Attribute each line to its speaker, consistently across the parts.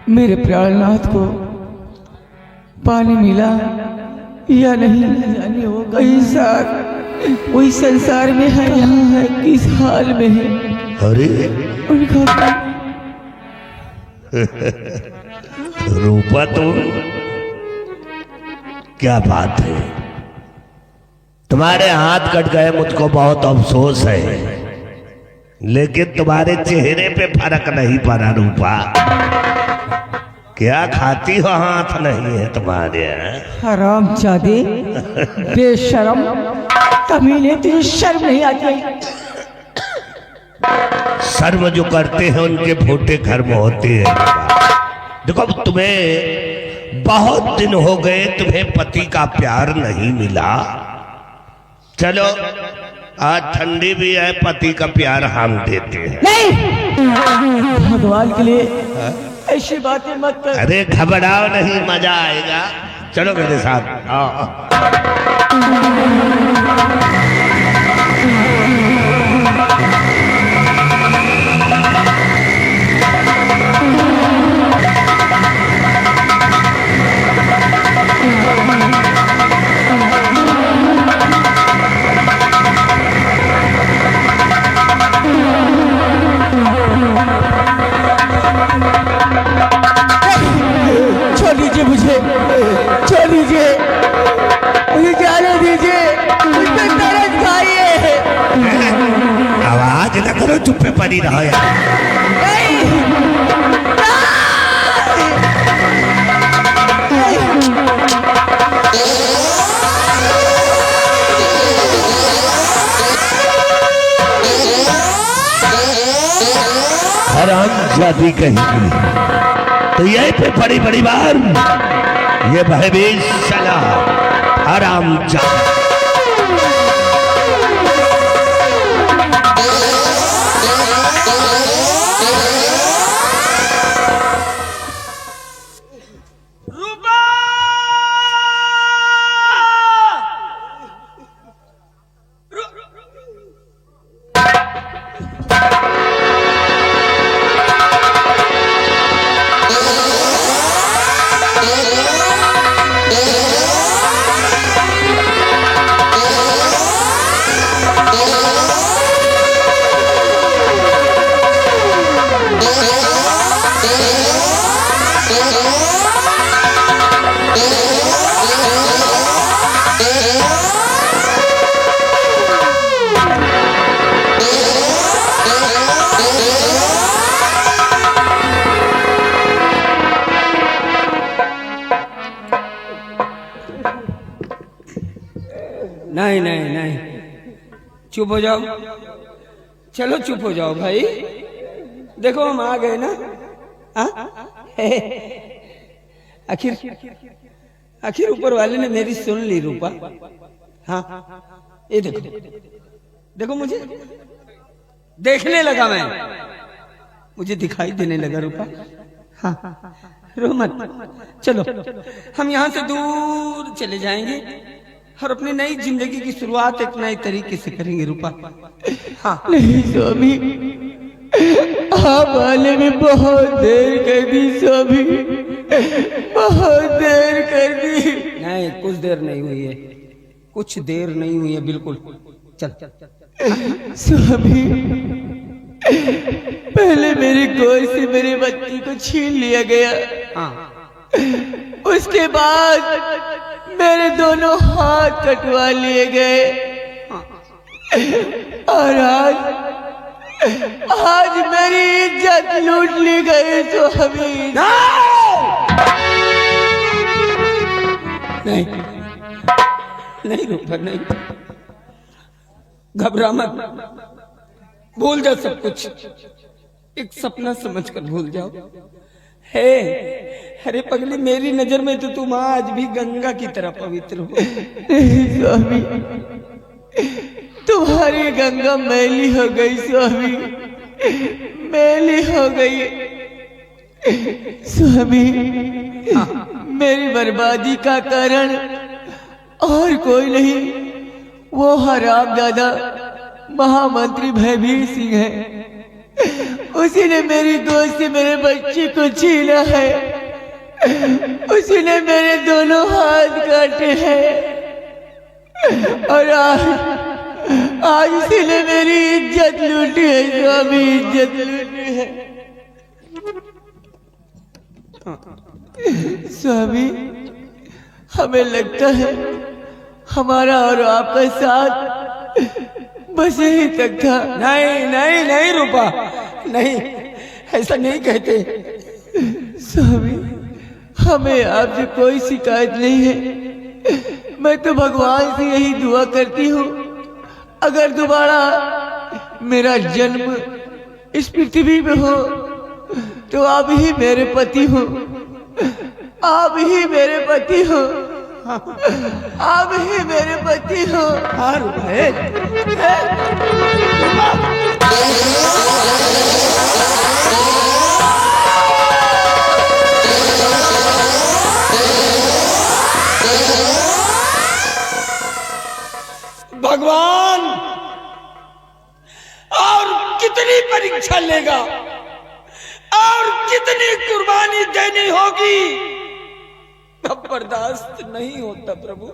Speaker 1: मेरे प्राणनाथ को पानी मिला या नहीं न जाने। वो वही संसार में है, यहाँ है, किस हाल में है।
Speaker 2: अरे
Speaker 1: उनका
Speaker 2: रूपा, तुम क्या बात है, तुम्हारे हाथ कट गए, मुझको बहुत अफसोस है, लेकिन तुम्हारे चेहरे पे फर्क नहीं पड़ा रूपा। क्या खाती हो, हाथ नहीं है तुम्हारे।
Speaker 1: हरामजादे, बेशरम, कमीने, तुझे शर्म नहीं आती?
Speaker 2: शर्म जो करते हैं उनके फूटे घर में होते हैं। देखो, तुम्हें बहुत दिन हो गए, तुम्हें पति का प्यार नहीं मिला। चलो, आज ठंडी भी है, पति का प्यार हम देते हैं।
Speaker 1: नहीं, भगवान के लिए ऐसी बातें मत कर।
Speaker 2: अरे घबराओ नहीं, मजा आएगा। चलो मेरे साथ आओ।
Speaker 1: छोड़ दीजिए, मुझे जाने दीजिए, मुझ पे तरस खाइए।
Speaker 2: आवाज न करो, चुप पे पड़ी रहो यार। हरामजादी कहीं तो यही पे बड़ी बड़ी बार ये भयभीत सलाह हरामजादी।
Speaker 1: नहीं नहीं नहीं, चुप हो जाओ। चलो चुप हो जाओ भाई। देखो हम आ गए ना। आखिर ऊपर वाले ने मेरी सुन ली रूपा। हाँ, ये देखो देखो, मुझे देखने लगा, मैं मुझे दिखाई देने लगा रूपा। हाँ, रो मत। चलो हम यहाँ से दूर चले जाएंगे और अपनी नई जिंदगी की शुरुआत एक नए तरीके से करेंगे रूपा। हाँ। नहीं स्वामी, आप आने में बहुत देर कर दी स्वामी, बहुत देर कर दी। नहीं, कुछ देर नहीं हुई है, कुछ देर नहीं हुई है बिल्कुल। चल स्वामी, पहले मेरे गोद से मेरे बच्ची को छीन लिया गया। हाँ। उसके बाद मेरे दोनों हाथ कटवा लिए गए। और आज मेरी इज्जत लूट ली गई स्वामी। नहीं नहीं रूपा, नहीं, घबरा मत, भूल जा सब कुछ, एक सपना समझकर भूल जाओ। हे, अरे पगली, मेरी नजर में तो तुम आज भी गंगा की तरह पवित्र हो। स्वामी, तुम्हारी गंगा मैली हो गई स्वामी, मैली हो गई स्वामी। मेरी बर्बादी का कारण और कोई नहीं, वो हरामजादा महामंत्री भयभीत सिंह है। उसी ने मेरी दोस्त से मेरे बच्चे को छीना है, उसी ने मेरे दोनों हाथ काटे हैं और आज उसी ने मेरी इज्जत लूटी है स्वामी, इज्जत लूटी है। स्वामी हमें लगता है हमारा और आपका साथ बस यही तक था। नहीं नहीं नहीं रूपा, नहीं, ऐसा नहीं कहते। स्वामी हमें आपसे कोई शिकायत नहीं है। मैं तो भगवान से यही दुआ करती हूँ, अगर दोबारा मेरा जन्म इस पृथ्वी में हो तो आप ही मेरे पति हो, आप ही मेरे पति हो, आप ही मेरे पति हो। हाँ भगवान और कितनी परीक्षा लेगा और कितनी कुर्बानी देनी होगी, अब बर्दाश्त नहीं होता प्रभु,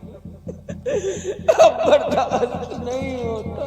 Speaker 1: अब बर्दाश्त नहीं होता।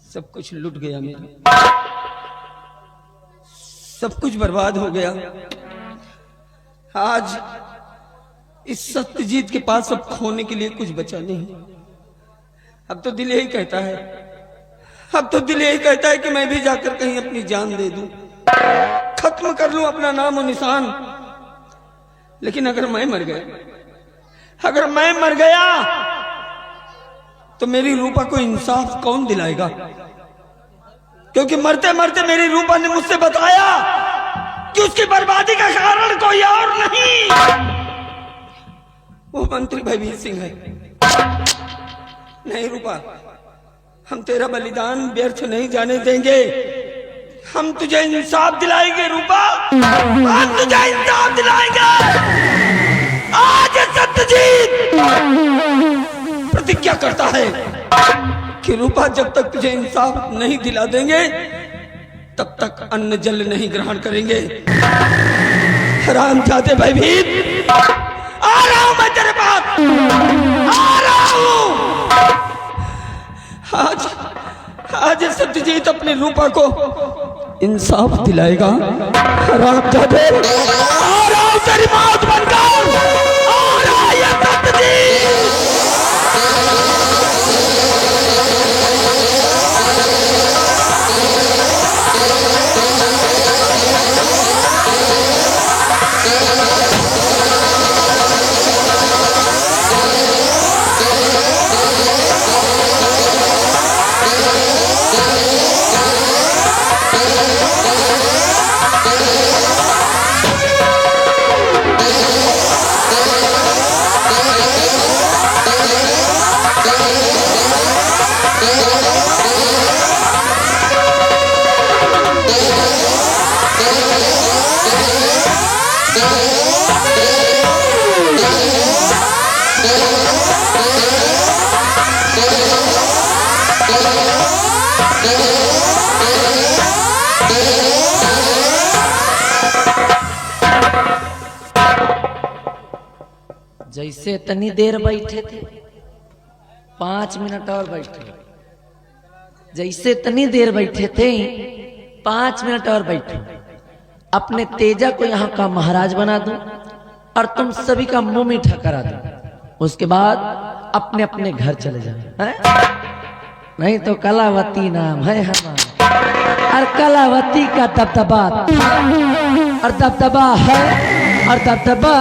Speaker 1: सब कुछ लुट गया मेरा, सब कुछ बर्बाद हो गया। आज इस सत्यजीत के पास सब खोने के लिए कुछ बचा नहीं। अब तो दिल यही कहता है, अब तो दिल यही कहता है कि मैं भी जाकर कहीं अपनी जान दे दूं, खत्म कर लूं अपना नाम और निशान। लेकिन अगर मैं मर गया, अगर मैं मर गया तो मेरी रूपा को इंसाफ कौन दिलाएगा? क्योंकि मरते मरते मेरी रूपा ने मुझसे बताया कि उसकी बर्बादी का कारण कोई और नहीं, वो मंत्री भयवीर सिंह है। नहीं रूपा, हम तेरा बलिदान व्यर्थ नहीं जाने देंगे, हम तुझे इंसाफ दिलाएंगे रूपा, हम तुझे इंसाफ दिलाएंगे। आज सत्यजीत प्रतिज्ञा करता है कि रूपा जब तक तुझे इंसाफ नहीं दिला देंगे तब तक अन्न जल नहीं ग्रहण करेंगे। हरामजादे भयभीत, आ रहा हूं मैं तेरे पास, आ रहा हूं। आज सत्यजीत अपनी रूपा को इंसाफ दिलाएगा। हरामजादे, आ रहा हूं तेरी मौत बनकर, आ रहा है सत्यजीत।
Speaker 3: जैसे इतनी देर बैठे थे, 5 मिनट और बैठे, जैसे इतनी देर बैठे थे 5 मिनट और बैठे, अपने तेजा को यहाँ का महाराज बना दूं और तुम सभी का मुंह मीठा करा दूं। उसके बाद अपने अपने घर चले जाओ, हैं? नहीं तो कलावती नाम है हमारा, और कलावती का दबदबा और दबदबा है और दबदबा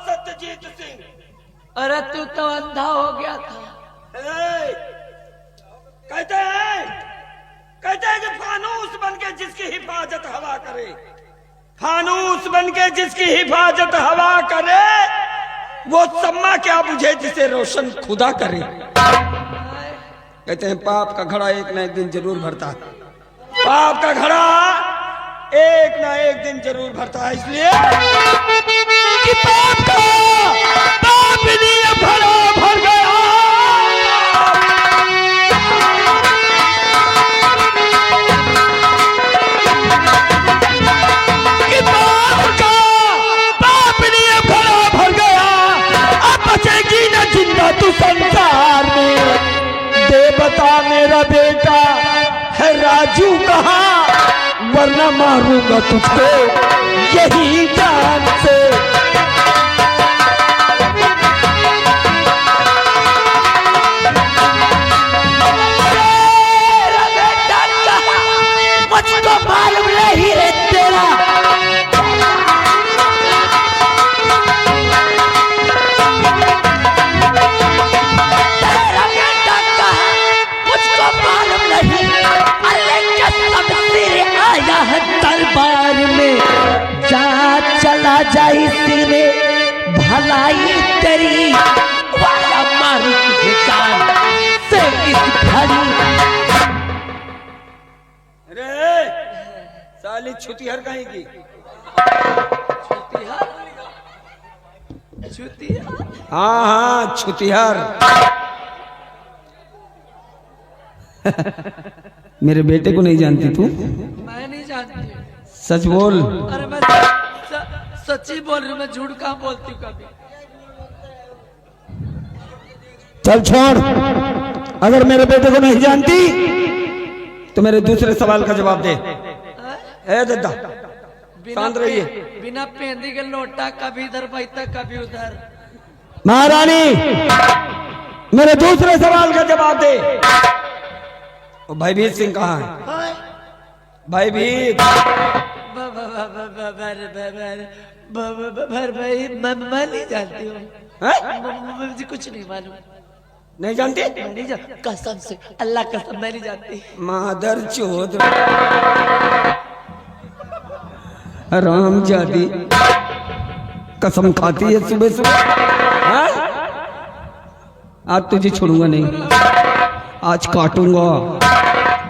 Speaker 1: सत्यजीत सिंह।
Speaker 3: अरे तू तो अंधा हो गया था।
Speaker 1: कहते हैं कि फानूस बनके जिसकी हिफाजत हवा करे, फानूस बनके जिसकी हिफाजत हवा करे, वो सम्मा क्या बुझे जिसे रोशन खुदा करे। कहते हैं पाप का घड़ा एक ना एक दिन जरूर भरता है, पाप का घड़ा एक ना एक दिन जरूर भरता है। इसलिए कि पाप का पाप लिए भरा भर गया, कि पाप का पाप लिए भरा भर गया। अब बचेगी न जिंदा तू संसार में, दे बता मेरा बेटा है राजू कहाँ, वरना मारूंगा तुझको यही जान से। मेरा बेटा कहाँ, मुझको मालूम नहीं रे तेरा। तेरा बेटा कहाँ, मुझको मालूम नहीं, आया है दरबार में, जा चला जाई सिरे भलाई तेरी, वाला मारू तुझे जान से इस घड़ी। अरे साली छुतिहर कहीं की,
Speaker 3: छुतिया
Speaker 1: हाँ हाँ छुतिहर। मेरे बेटे को नहीं जानती तू?
Speaker 3: मैं नहीं जानती।
Speaker 1: सच बोल।
Speaker 3: अरे मैं सच्ची बोल रही हूँ, मैं झूठ कहाँ बोलती हूँ कभी।
Speaker 1: चल छोड़, अगर मेरे बेटे को नहीं जानती तो मेरे दूसरे सवाल का जवाब दे। ए दद्दा शांत रहिए।
Speaker 3: बिना पेंदी के लोटा कभी इधर बैठता कभी उधर।
Speaker 1: महारानी मेरे दूसरे सवाल का जवाब दे। भयभीत सिंह कहाँ है? भयभीत
Speaker 3: मैं नहीं जानती हूँ, मुझे कुछ नहीं मालूम।
Speaker 1: नहीं जानती?
Speaker 3: मैं नहीं जानती, कसम से अल्लाह कसम मैं नहीं जानती।
Speaker 1: मादर चोद राम जादी कसम खाती है सुबह सुबह। आज तुझे छोड़ूंगा नहीं, आज काटूंगा,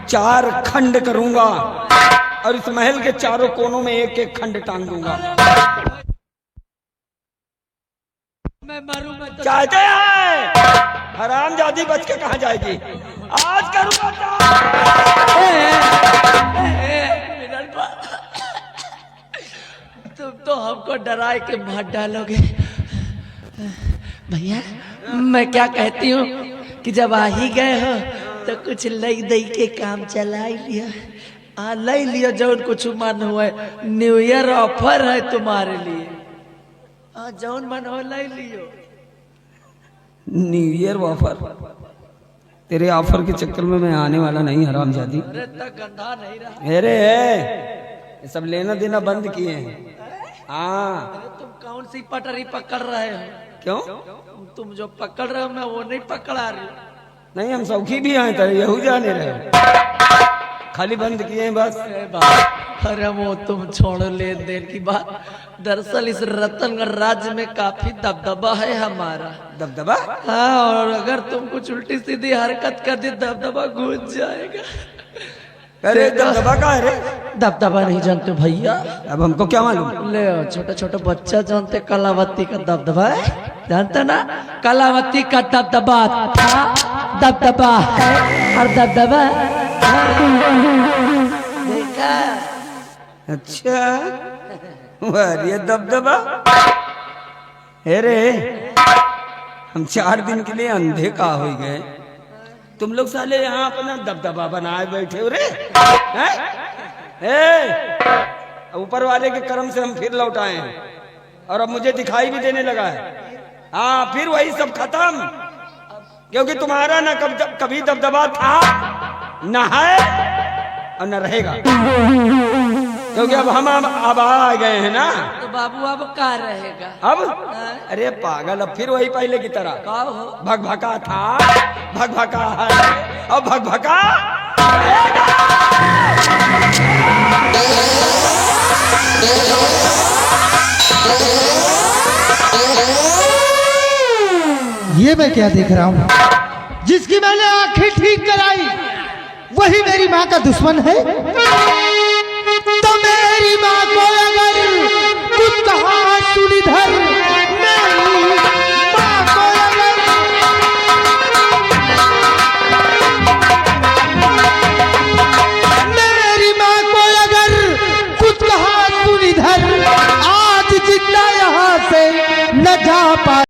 Speaker 1: 4 खंड करूंगा और इस महल के चारों कोनों में एक एक खंड टांग दूंगा।
Speaker 3: मैं मारूं मैं तो
Speaker 1: चाहते हैं हरामजादी बच के कहाँ जाएगी? आज करूंगा।
Speaker 3: तुम तो हमको डरा के मार डालोगे। भैया मैं क्या कहती हूँ कि जब आ ही गए हो तो कुछ लई दई के काम चला ही लिया। ले लियो जौन कुछ मन हुआ, न्यू ईयर ऑफर है तुम्हारे लिए। जौन मन हो ले लियो।
Speaker 1: New year offer? तेरे ऑफर के चक्कर में मैं आने वाला नहीं हरामजादी।
Speaker 3: अरे तक गंदा नहीं रहा।
Speaker 1: अरे ये सब लेना देना बंद किए हैं। हाँ
Speaker 3: तुम कौन सी पटरी पकड़ रहे हो?
Speaker 1: क्यों?
Speaker 3: तुम जो पकड़ रहे हो मैं वो नहीं पकड़ा रही हूँ।
Speaker 1: नहीं हम सौखी भी आए थे, यहू जाने रहे, खाली बंद किए हैं बस।
Speaker 3: अरे वो तुम छोड़ो लेन देन की बात। दरअसल इस रतनगढ़ राज्य में काफी दबदबा है हमारा।
Speaker 1: दबदबा?
Speaker 3: हाँ, और अगर तुम कुछ उल्टी सीधी हरकत कर दी दबदबा गूंज जाएगा।
Speaker 1: अरे दबदबा का है रे?
Speaker 3: दबदबा नहीं जानते भैया?
Speaker 1: अब हमको क्या मालूम?
Speaker 3: ले छोटा छोटा बच्चा जानते कलावती का दबदबा है, जानते ना? कलावती का दबदबा था, दबदबा है और दबदबा है।
Speaker 1: अच्छा वाह, ये दबदबा है रे। हम 4 दिन के लिए अंधे का हो गए, तुम लोग साले यहाँ अपना दबदबा बनाए बैठे हो रे। हैं? ऊपर वाले के कर्म से हम फिर लौट आए हैं और अब मुझे दिखाई भी देने लगा है। हाँ, फिर वही सब खत्म, क्योंकि तुम्हारा ना कभी दबदबा था, न है और न रहेगा, क्योंकि अब हम अब आ गए हैं ना।
Speaker 3: तो बाबू अब का रहेगा
Speaker 1: अब अरे पागल, अब फिर वही पहले की तरह
Speaker 3: का हो?
Speaker 1: भगभका था, भगभका है और भगभका
Speaker 4: ये मैं क्या देख रहा हूँ? जिसकी मैंने आंखें ठीक कराई वही मेरी माँ का दुश्मन है। तो मेरी माँ को अगर कुछ कहा सुनिधर, मेरी माँ को अगर कुछ कहा सुनिधर, आज जिंदा यहाँ से न जा पा